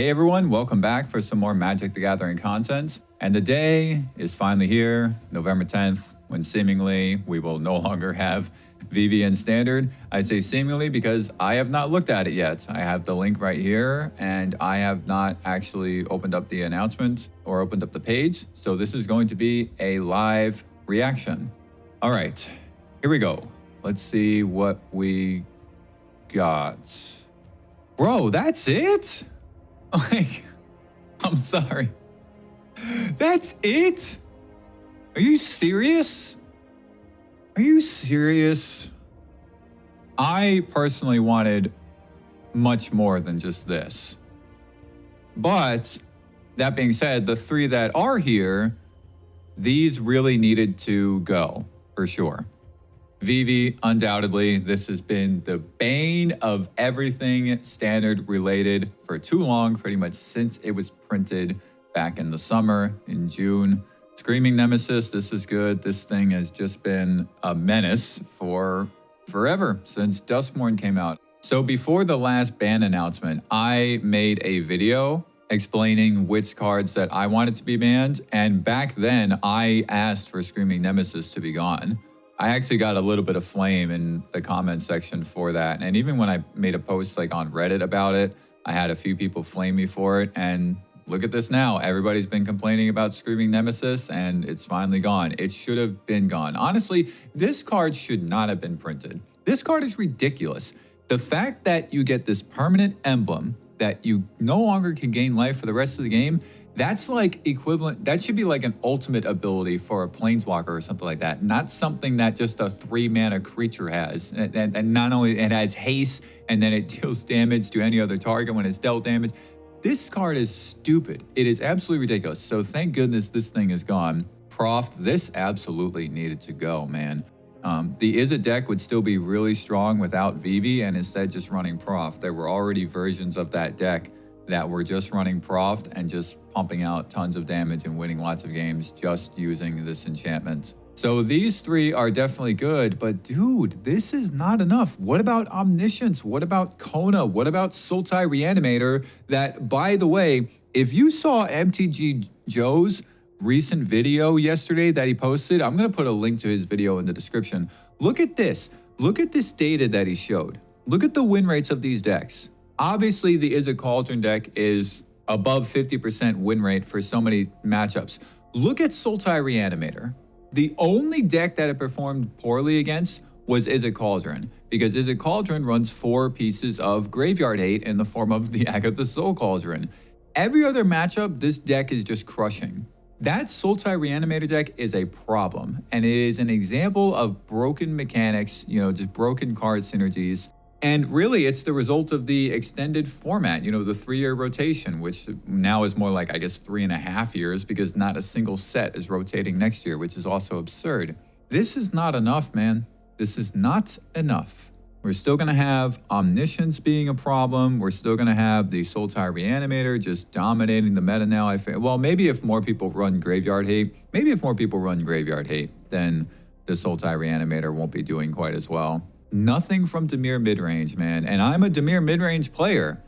Hey everyone, welcome back for some more Magic the Gathering content. And the day is finally here, November 10th, when seemingly we will no longer have Vivi in Standard. I say seemingly because I have not looked at it yet. I have the link right here and I have not actually opened up the announcement or opened up the page. So this is going to be a live reaction. All right, here we go. Let's see what we got. Bro, that's it? Like, I'm sorry. That's it? Are you serious? Are you serious? I personally wanted much more than just this. But that being said, the three that are here, these really needed to go for sure. Vivi, undoubtedly, this has been the bane of everything Standard related for too long, pretty much since it was printed back in the summer, in June. Screaming Nemesis, this is good. This thing has just been a menace for forever, since Duskmourn came out. So before the last ban announcement, I made a video explaining which cards that I wanted to be banned, and back then I asked for Screaming Nemesis to be gone. I actually got a little bit of flame in the comment section for that. And even when I made a post like on Reddit about it, I had a few people flame me for it. And look at this now. Everybody's been complaining about Screaming Nemesis and it's finally gone. It should have been gone. Honestly, this card should not have been printed. This card is ridiculous. The fact that you get this permanent emblem that you no longer can gain life for the rest of the game, that's like equivalent, that should be like an ultimate ability for a planeswalker or something like that. Not something that just a 3-mana creature has. And not only it has haste and then it deals damage to any other target when it's dealt damage. This card is stupid. It is absolutely ridiculous. So thank goodness this thing is gone. Proft, this absolutely needed to go, man. The Izzet deck would still be really strong without Vivi and instead just running Proft. There were already versions of that deck that were just running Proft and just pumping out tons of damage and winning lots of games just using this enchantment. So these three are definitely good, but dude, this is not enough. What about Omniscience? What about Kona? What about Sultai Reanimator? That, by the way, if you saw MTG Joe's recent video yesterday that he posted, I'm going to put a link to his video in the description. Look at this. Look at this data that he showed. Look at the win rates of these decks. Obviously, the Izzet Cauldron deck is above 50% win rate for so many matchups. Look at Sultai Reanimator. The only deck that it performed poorly against was Izzet Cauldron, because Izzet Cauldron runs 4 pieces of graveyard hate in the form of the Agatha Soul Cauldron. Every other matchup, this deck is just crushing. That Sultai Reanimator deck is a problem, and it is an example of broken mechanics, you know, just broken card synergies. And really, it's the result of the extended format, you know, the 3-year rotation, which now is more like, I guess, 3.5 years because not a single set is rotating next year, which is also absurd. This is not enough, man. This is not enough. We're still going to have Omniscience being a problem. We're still going to have the Sultai Reanimator just dominating the meta now. Well, maybe if more people run Graveyard Hate, then the Sultai Reanimator won't be doing quite as well. Nothing from Dimir Midrange, man. And I'm a Dimir Midrange player.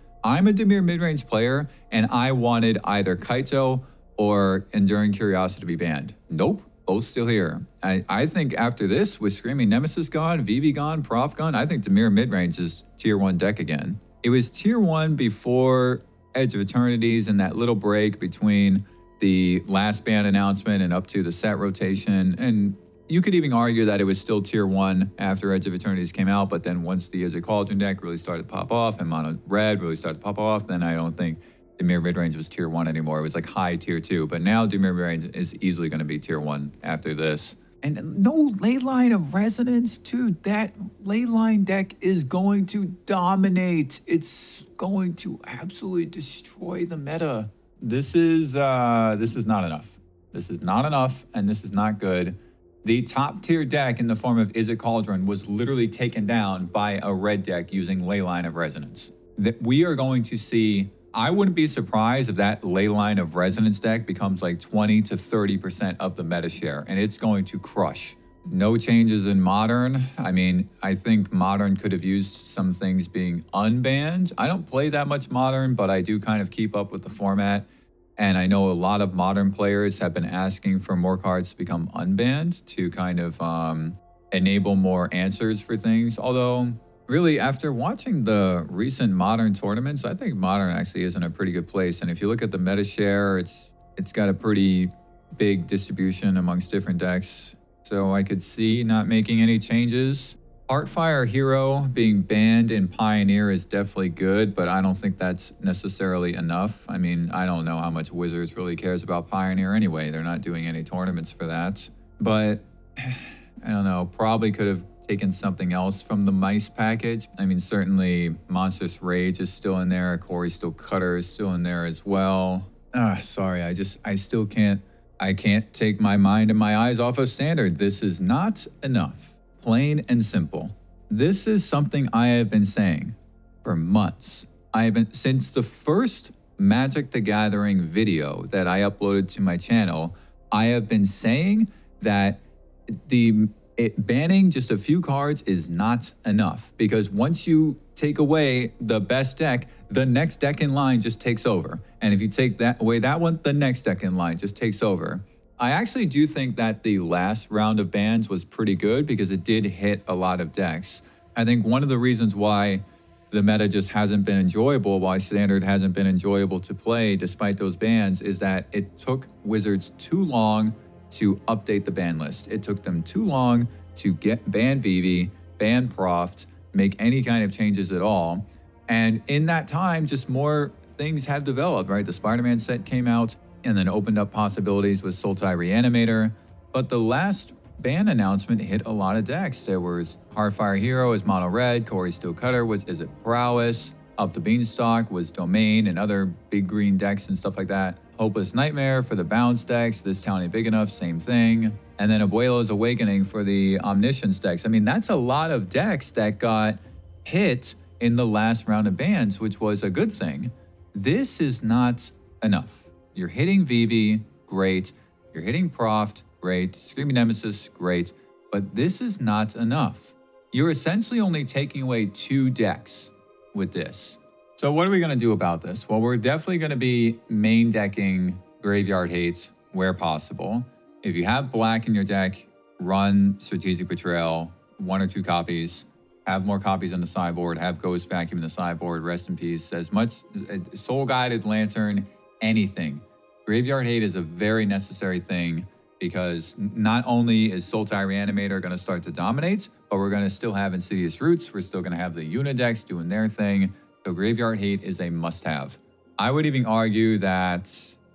And I wanted either Kaito or Enduring Curiosity to be banned. Nope, both still here. I think after this, with Screaming Nemesis gone, Vivi gone, Proft gone, I think Dimir Midrange is tier 1 deck again. It was tier 1 before Edge of Eternities and that little break between the last ban announcement and up to the set rotation. And you could even argue that it was still tier 1 after Edge of Eternities came out, but then once the Izzet Cauldron deck really started to pop off and Mono Red really started to pop off, then I don't think Dimir Midrange was tier 1 anymore. It was like high tier 2, but now Dimir Midrange is easily going to be tier 1 after this. And no Leyline of Resonance, dude. That Leyline deck is going to dominate. It's going to absolutely destroy the meta. This is not enough. This is not enough, and this is not good. The top tier deck in the form of Izzet Cauldron was literally taken down by a red deck using Leyline of Resonance. That we are going to see, I wouldn't be surprised if that Leyline of Resonance deck becomes like 20 to 30% of the meta share, and it's going to crush No changes in Modern. I mean, I think Modern could have used some things being unbanned. I don't play that much Modern, but I do kind of keep up with the format. And I know a lot of Modern players have been asking for more cards to become unbanned to kind of enable more answers for things. Although, really, after watching the recent Modern tournaments, I think Modern actually is in a pretty good place. And if you look at the meta share, it's got a pretty big distribution amongst different decks. So I could see not making any changes. Heartfire Hero being banned in Pioneer is definitely good, but I don't think that's necessarily enough. I mean, I don't know how much Wizards really cares about Pioneer anyway. They're not doing any tournaments for that. But I don't know, probably could have taken something else from the mice package. I mean, certainly Monstrous Rage is still in there. Corey Still Cutter is still in there as well. Sorry, I still can't. I can't take my mind and my eyes off of Standard. This is not enough. Plain and simple. This is something I have been saying for months. Since the first Magic the Gathering video that I uploaded to my channel, I have been saying that banning just a few cards is not enough, because once you take away the best deck, the next deck in line just takes over. And if you take away that one, the next deck in line just takes over. I actually do think that the last round of bans was pretty good because it did hit a lot of decks. I think one of the reasons why the meta just hasn't been enjoyable, why Standard hasn't been enjoyable to play despite those bans, is that it took Wizards too long to update the ban list. It took them too long to ban Vivi, ban Proft, make any kind of changes at all. And in that time, just more things have developed, right? The Spider-Man set came out and then opened up possibilities with Sultai Reanimator. But the last ban announcement hit a lot of decks. There was Heartfire Hero as mono red, Corey Still Cutter was Izzet Prowess, Up the Beanstalk was Domain and other big green decks and stuff like that. Hopeless Nightmare for the bounce decks, This Town Ain't Big Enough, same thing. And then Abuelo's Awakening for the Omniscience decks. I mean, that's a lot of decks that got hit in the last round of bans, which was a good thing. This is not enough. You're hitting Vivi, great. You're hitting Proft, great. Screaming Nemesis, great. But this is not enough. You're essentially only taking away 2 decks with this. So what are we going to do about this? Well, we're definitely going to be main decking Graveyard Hate where possible. If you have black in your deck, run Strategic Betrayal, 1 or 2 copies. Have more copies on the sideboard. Have Ghost Vacuum in the sideboard. Rest in peace. As much Soul Guided Lantern, anything. Graveyard Hate is a very necessary thing because not only is Sultai Reanimator going to start to dominate, but we're going to still have Insidious Roots. We're still going to have the Unidex doing their thing. So Graveyard Hate is a must-have. I would even argue that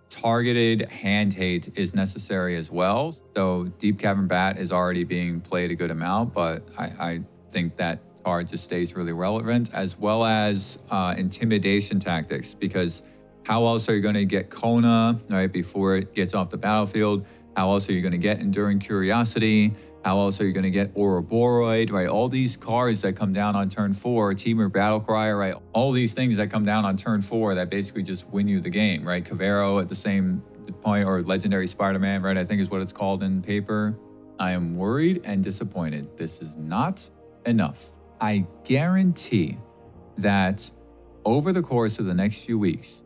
targeted hand hate is necessary as well. So Deep Cavern Bat is already being played a good amount, but I think that card just stays really relevant, as well as intimidation tactics, because how else are you going to get Kona right before it gets off the battlefield? How else are you going to get Enduring Curiosity? How else are you going to get Ouroboros, right? All these cards that come down on turn 4, Temur Battlecry, right? All these things that come down on turn 4 that basically just win you the game, right? Cavero at the same point, or Legendary Spider-Man, right? I think is what it's called in paper. I am worried and disappointed. This is not enough. I guarantee that over the course of the next few weeks,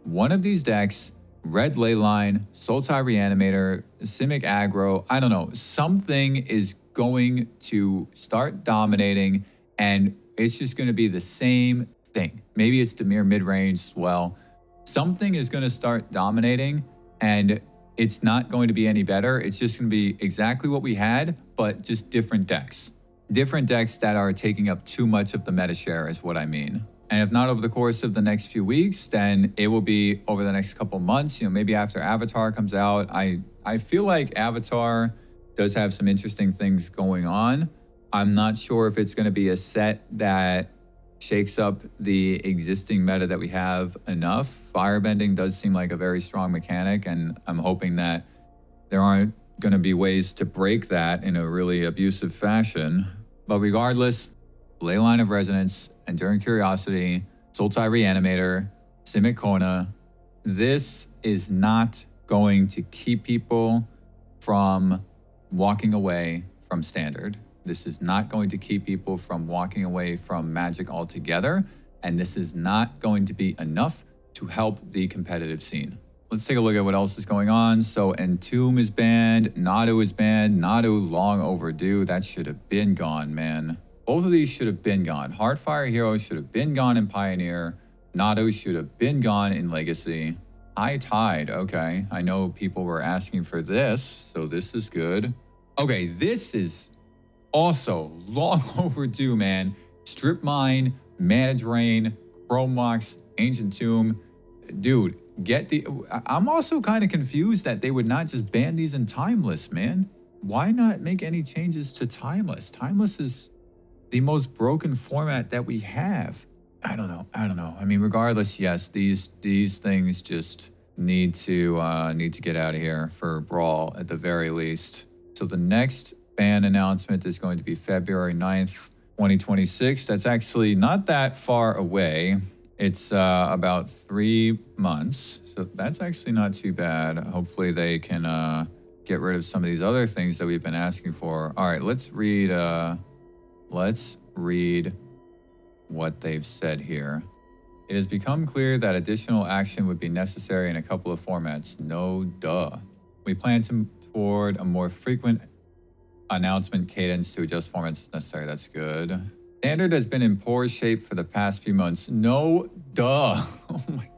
one of these decks, Red Leyline, Sultai Reanimator, Simic Aggro, I don't know, something is going to start dominating, and it's just going to be the same thing. Maybe it's Dimir Midrange as well. Something is going to start dominating, and it's not going to be any better. It's just going to be exactly what we had, but just different decks. Different decks that are taking up too much of the meta share is what I mean. And if not over the course of the next few weeks, then it will be over the next couple months, maybe after Avatar comes out. I feel like Avatar does have some interesting things going on. I'm not sure if it's going to be a set that shakes up the existing meta that we have enough. Firebending does seem like a very strong mechanic, and I'm hoping that there aren't going to be ways to break that in a really abusive fashion. But regardless, Leyline of Resonance, Enduring Curiosity, Sultai Reanimator, Simic Kona, this is not going to keep people from walking away from Standard. This is not going to keep people from walking away from Magic altogether, and this is not going to be enough to help the competitive scene. Let's take a look at what else is going on. So Entomb is banned, Nado is banned. Nado, long overdue. That should have been gone, man. Both of these should have been gone. Heartfire Hero should have been gone in Pioneer. Nado should have been gone in Legacy. High Tide, okay. I know people were asking for this, so this is good. Okay, this is also long overdue, man. Strip Mine, Mana Drain, Chrome Mox, Ancient Tomb. Dude, get the... I'm also kind of confused that they would not just ban these in Timeless, man. Why not make any changes to Timeless? Timeless is the most broken format that we have. I don't know. I mean, regardless, yes, these things just need to get out of here for Brawl at the very least. So the next ban announcement is going to be February 9th, 2026. That's actually not that far away. It's about 3 months. So that's actually not too bad. Hopefully they can get rid of some of these other things that we've been asking for. All right, let's read what they've said here. It has become clear that additional action would be necessary in a couple of formats. No duh. We plan toward a more frequent announcement cadence to adjust formats as necessary. That's good. Standard has been in poor shape for the past few months. No duh. Oh my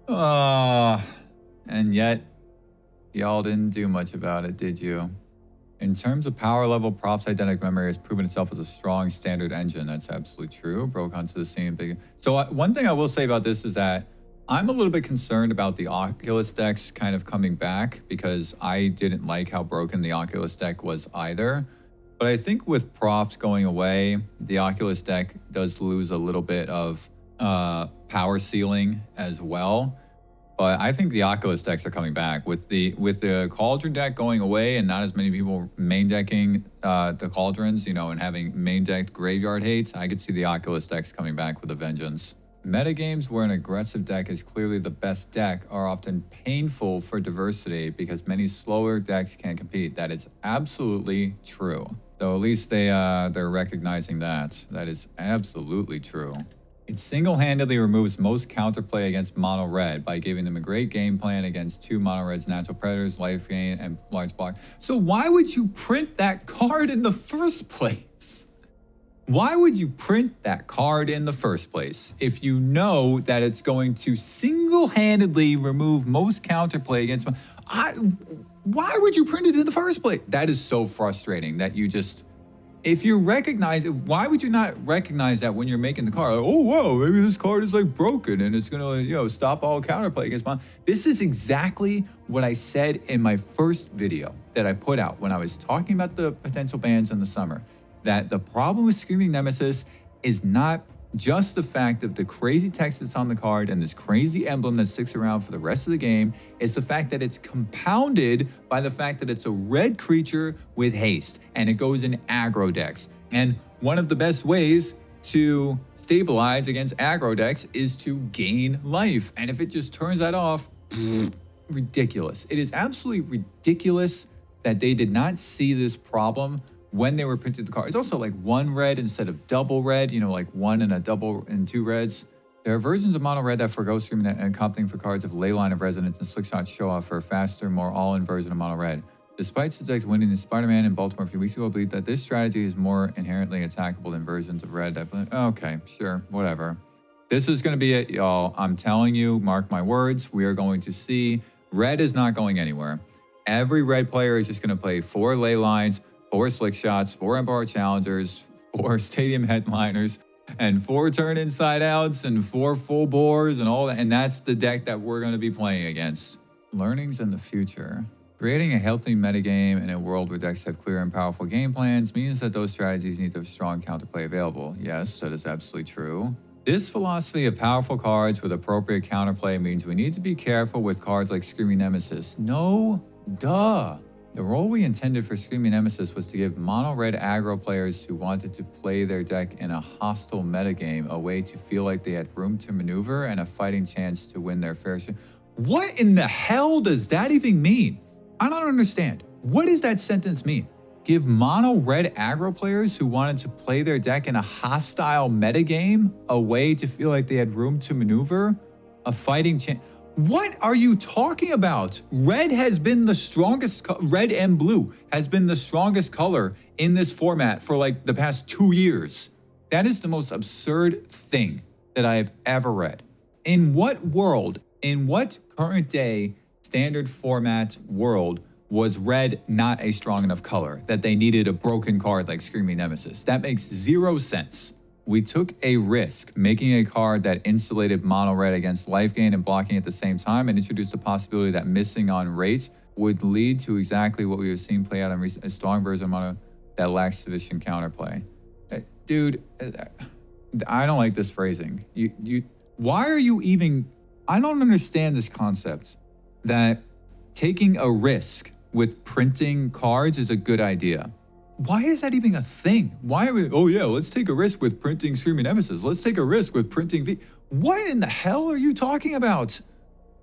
god. And yet, y'all didn't do much about it, did you? In terms of power level, Proft's Eidetic memory has proven itself as a strong Standard engine. That's absolutely true. Broke onto the scene. Big. So one thing I will say about this is that I'm a little bit concerned about the Oculus decks kind of coming back because I didn't like how broken the Oculus deck was either. But I think with Proft going away, the Oculus deck does lose a little bit of power ceiling as well. But I think the Oculus decks are coming back. With the Cauldron deck going away and not as many people main decking the Cauldrons, you know, and having main decked graveyard hates, I could see the Oculus decks coming back with a vengeance. Metagames where an aggressive deck is clearly the best deck are often painful for diversity because many slower decks can't compete. That is absolutely true. So at least they're recognizing that. That is absolutely true. It single-handedly removes most counterplay against mono red by giving them a great game plan against 2 mono red's natural predators, life gain, and large block. So why would you print that card in the first place? Why would you print that card in the first place if you know that it's going to single-handedly remove most counterplay against... Why would you print it in the first place? That is so frustrating that you just... If you recognize it, why would you not recognize that when you're making the card? Like, oh, whoa, maybe this card is like broken and it's gonna, you know, stop all counterplay against mine. This is exactly what I said in my first video that I put out when I was talking about the potential bans in the summer. That the problem with Screaming Nemesis is not just the fact of the crazy text that's on the card and this crazy emblem that sticks around for the rest of the game. It's the fact that it's compounded by the fact that it's a red creature with haste and it goes in aggro decks. And one of the best ways to stabilize against aggro decks is to gain life. And if it just turns that off, ridiculous. It is absolutely ridiculous that they did not see this problem when they were printing the card. It's also like 1 red instead of double red, you know, like 1 and a double and 2 reds. There are versions of mono red that forgo streaming and accompanying for cards of Leyline of Resonance and Slickshot show off for a faster, more all-in version of mono red. Despite Sudex winning in Spider-Man in Baltimore a few weeks ago, I believe that this strategy is more inherently attackable than versions of red. Okay, sure, whatever. This is going to be it, y'all. I'm telling you, mark my words, we are going to see red is not going anywhere. Every red player is just going to play 4 Leylines, 4 Slick Shots, 4 Empower Challengers, 4 Stadium Headliners, and 4 Turn Inside Outs, and 4 Full Bores, and all that. And that's the deck that we're going to be playing against. Learnings in the future. Creating a healthy metagame in a world where decks have clear and powerful game plans means that those strategies need to have strong counterplay available. Yes, that is absolutely true. This philosophy of powerful cards with appropriate counterplay means we need to be careful with cards like Screaming Nemesis. No, duh. The role we intended for Screaming Nemesis was to give mono-red aggro players who wanted to play their deck in a hostile metagame a way to feel like they had room to maneuver and a fighting chance to win their fair share. What in the hell does that even mean? I don't understand. What does that sentence mean? Give mono red aggro players who wanted to play their deck in a hostile metagame a way to feel like they had room to maneuver? A fighting chance? What are you talking about? Red has been the strongest, red and blue has been the strongest color in this format for like the past 2 years. That is the most absurd thing that I have ever read. In what world, in what current day standard format world was red not a strong enough color that they needed a broken card like Screaming Nemesis? That makes 0 sense. We took a risk making a card that insulated mono red against life gain and blocking at the same time, and introduced the possibility that missing on rate would lead to exactly what we have seen play out in recent, a strong version of mono that lacks sufficient counterplay. Dude, I don't like this phrasing. Why are you even, I don't understand this concept that taking a risk with printing cards is a good idea. Why is that even a thing? Why are we, oh yeah, let's take a risk with printing Screaming Nemesis. Let's take a risk with printing V. What in the hell are you talking about?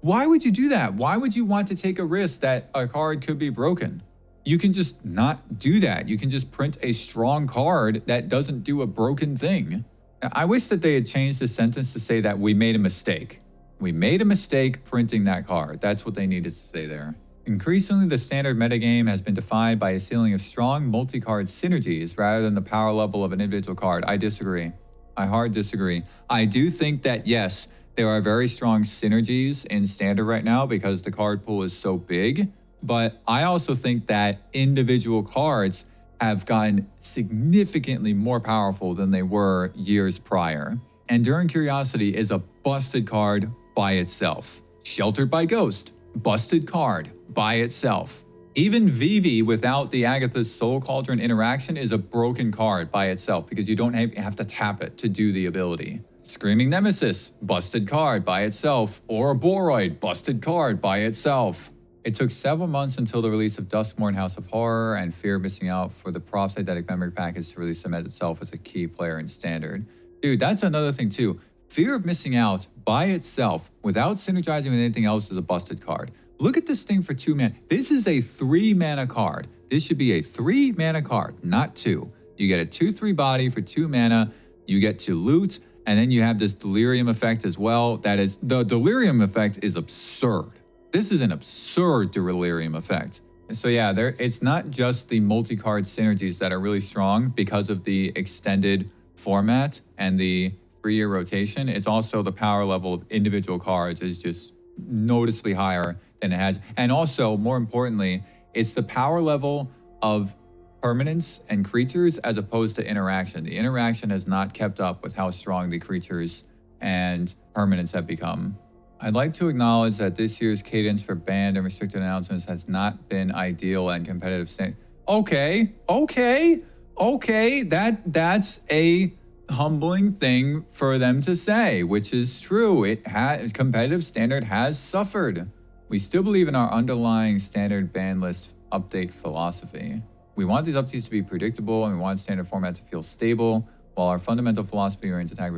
Why would you do that? Why would you want to take a risk that a card could be broken? You can just not do that. You can just print a strong card that doesn't do a broken thing. I wish that they had changed the sentence to say that we made a mistake. We made a mistake printing that card. That's what they needed to say there. Increasingly, the standard metagame has been defined by a ceiling of strong multi-card synergies rather than the power level of an individual card. I disagree. I hard disagree. I do think that, yes, there are very strong synergies in standard right now because the card pool is so big, but I also think that individual cards have gotten significantly more powerful than they were years prior. Enduring Curiosity is a busted card by itself. Sheltered by Ghost, busted card by itself. Even Vivi without the Agatha's Soul Cauldron interaction is a broken card by itself because you don't have to tap it to do the ability. Screaming Nemesis, busted card by itself. Or Boroid, busted card by itself. It took several months until the release of Duskmourn House of Horror and Fear of Missing Out for the Proft Eidetic memory package to really cement itself as a key player in standard. Dude, that's another thing too. Fear of Missing Out by itself, without synergizing with anything else, is a busted card. Look at this thing for 2 mana. This is a 3 mana card. This should be a 3 mana card, not 2. You get a 2/3 body for 2 mana. You get to loot, and then you have this delirium effect as well. That is, the delirium effect is absurd. This is an absurd delirium effect. So yeah, it's not just the multi-card synergies that are really strong because of the extended format and the 3-year rotation. It's also the power level of individual cards is just noticeably higher than it has. And also, more importantly, it's the power level of permanents and creatures as opposed to interaction. The interaction has not kept up with how strong the creatures and permanents have become. I'd like to acknowledge that this year's cadence for banned and restricted announcements has not been ideal and competitive state. Okay, that's a humbling thing for them to say, which is true. It has, competitive standard has suffered. We still believe in our underlying standard ban list update philosophy. We want these updates to be predictable and we want standard format to feel stable, while our fundamental philosophy oriented attack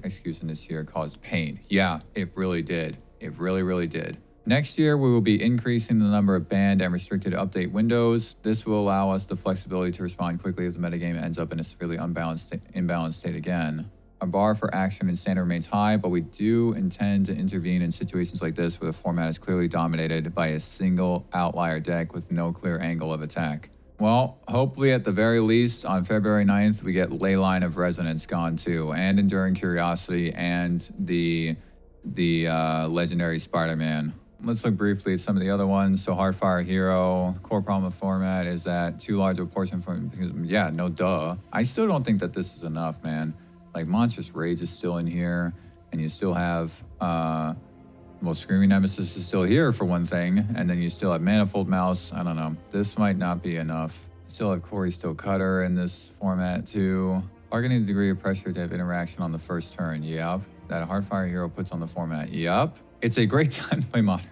execution this year caused pain. Yeah, it really did. It really did. Next year, we will be increasing the number of banned and restricted update windows. This will allow us the flexibility to respond quickly if the metagame ends up in a severely imbalanced state again. Our bar for action in standard remains high, but we do intend to intervene in situations like this where the format is clearly dominated by a single outlier deck with no clear angle of attack. Well, hopefully at the very least on February 9th, we get Leyline of Resonance gone too, and Enduring Curiosity and the legendary Spider-Man. Let's look briefly at some of the other ones. So Hardfire Hero, core problem of format is that too large a portion from, yeah, no duh. I still don't think that this is enough, man. Like Monstrous Rage is still in here, and you still have, well, Screaming Nemesis is still here for one thing, and then you still have Manifold Mouse. I don't know. This might not be enough. Still have Corey Still Cutter in this format too. Targeting the degree of pressure to have interaction on the first turn. Yep. That a Hardfire Hero puts on the format. Yep. It's a great time to play Modern.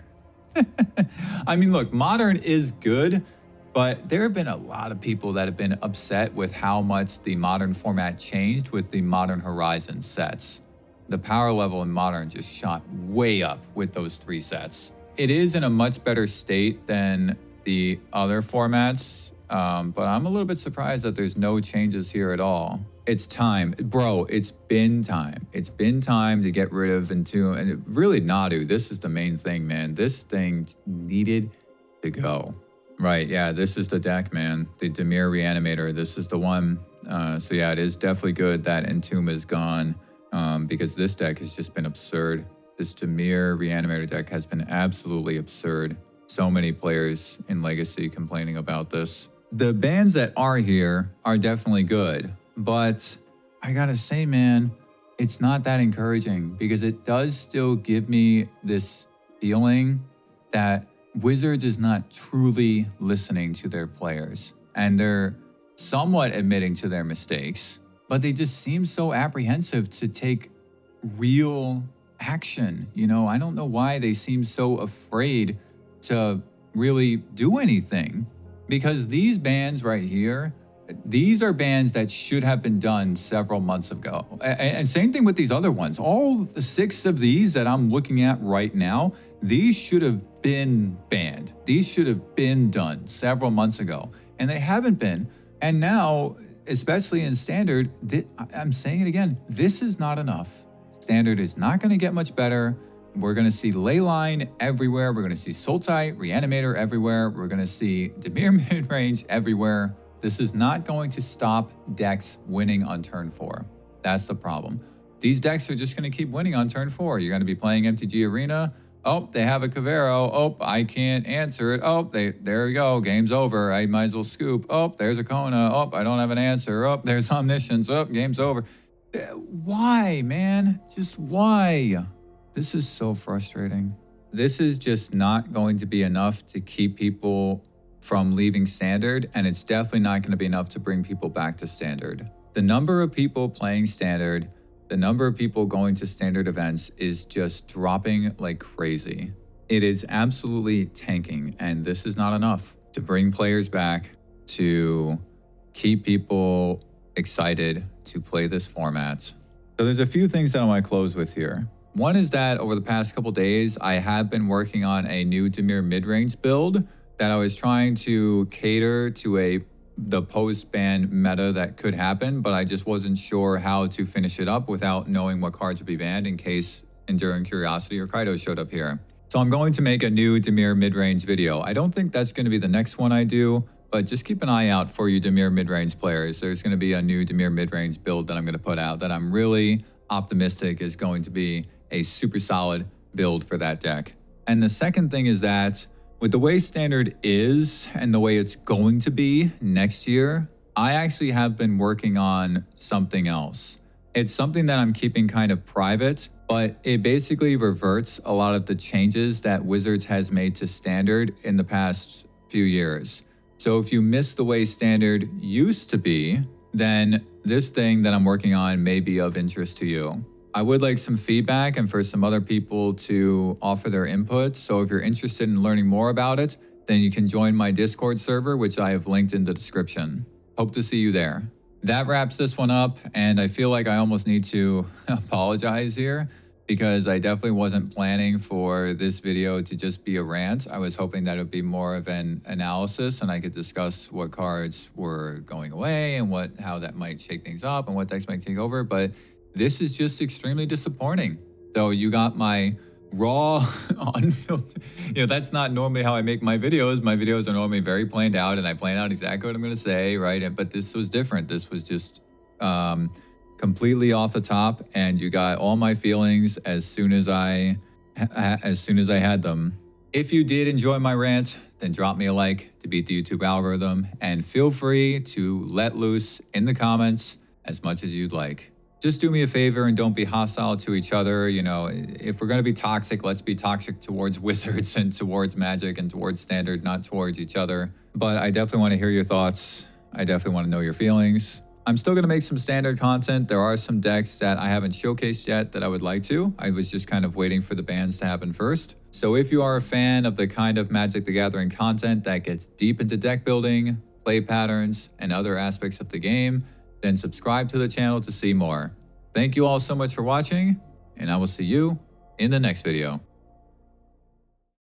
I mean, look, Modern is good, but there have been a lot of people that have been upset with how much the Modern format changed with the Modern Horizon sets. The power level in Modern just shot way up with those 3 sets. It is in a much better state than the other formats, but I'm a little bit surprised that there's no changes here at all. It's time, bro. It's been time. It's been time to get rid of Entomb, and really Nadu. This is the main thing, man. This thing needed to go. Right, yeah, this is the deck, man. The Dimir Reanimator. This is the one. So yeah, it is definitely good that Entomb is gone, because this deck has just been absurd. This Dimir Reanimator deck has been absolutely absurd. So many players in Legacy complaining about this. The bans that are here are definitely good, but I gotta say, man, it's not that encouraging because it does still give me this feeling that Wizards is not truly listening to their players, and they're somewhat admitting to their mistakes, but they just seem so apprehensive to take real action. You know, I don't know why they seem so afraid to really do anything, because these bans right here, these are bans that should have been done several months ago. And same thing with these other ones. All the 6 of these that I'm looking at right now, these should have been banned. These should have been done several months ago, and they haven't been. And now, especially in Standard, I'm saying it again, this is not enough. Standard is not going to get much better. We're going to see Leyline everywhere. We're going to see Sultai Reanimator everywhere. We're going to see Dimir Midrange everywhere. This is not going to stop decks winning on turn 4. That's the problem. These decks are just going to keep winning on turn 4. You're going to be playing MTG Arena. Oh, they have a Cavero. Oh, I can't answer it. Oh, there we go. Game's over. I might as well scoop. Oh, there's a Kona. Oh, I don't have an answer. Oh, there's Omniscience. Oh, game's over. Why, man? Just why? This is so frustrating. This is just not going to be enough to keep people from leaving Standard, and it's definitely not going to be enough to bring people back to Standard. The number of people playing Standard, the number of people going to Standard events is just dropping like crazy. It is absolutely tanking, and this is not enough to bring players back, to keep people excited to play this format. So there's a few things that I want to close with here. One is that over the past couple days, I have been working on a new Dimir Midrange build that I was trying to cater to the post-ban meta that could happen, but I just wasn't sure how to finish it up without knowing what cards would be banned in case Enduring Curiosity or Kaido showed up here. So I'm going to make a new Dimir Midrange video. I don't think that's going to be the next one I do, but just keep an eye out for you Dimir Midrange players. There's going to be a new Dimir Midrange build that I'm going to put out that I'm really optimistic is going to be a super solid build for that deck. And the second thing is that with the way Standard is and the way it's going to be next year, I actually have been working on something else. It's something that I'm keeping kind of private, but it basically reverts a lot of the changes that Wizards has made to Standard in the past few years. So if you miss the way Standard used to be, then this thing that I'm working on may be of interest to you. I would like some feedback and for some other people to offer their input. So if you're interested in learning more about it, then you can join my Discord server, which I have linked in the description. Hope to see you there. That wraps this one up, and I feel like I almost need to apologize here because I definitely wasn't planning for this video to just be a rant. I was hoping that it would be more of an analysis and I could discuss what cards were going away and how that might shake things up and what decks might take over, but this is just extremely disappointing. So you got my raw, unfiltered, that's not normally how I make my videos. My videos are normally very planned out and I plan out exactly what I'm going to say, right? But this was different. This was just completely off the top, and you got all my feelings as soon as I had them. If you did enjoy my rant, then drop me a like to beat the YouTube algorithm, and feel free to let loose in the comments as much as you'd like. Just do me a favor and don't be hostile to each other. If we're going to be toxic, let's be toxic towards Wizards and towards Magic and towards Standard, not towards each other. But I definitely want to hear your thoughts. I definitely want to know your feelings. I'm still going to make some Standard content. There are some decks that I haven't showcased yet that I would like to. I was just kind of waiting for the bans to happen first. So if you are a fan of the kind of Magic the Gathering content that gets deep into deck building, play patterns, and other aspects of the game, then subscribe to the channel to see more. Thank you all so much for watching, and I will see you in the next video.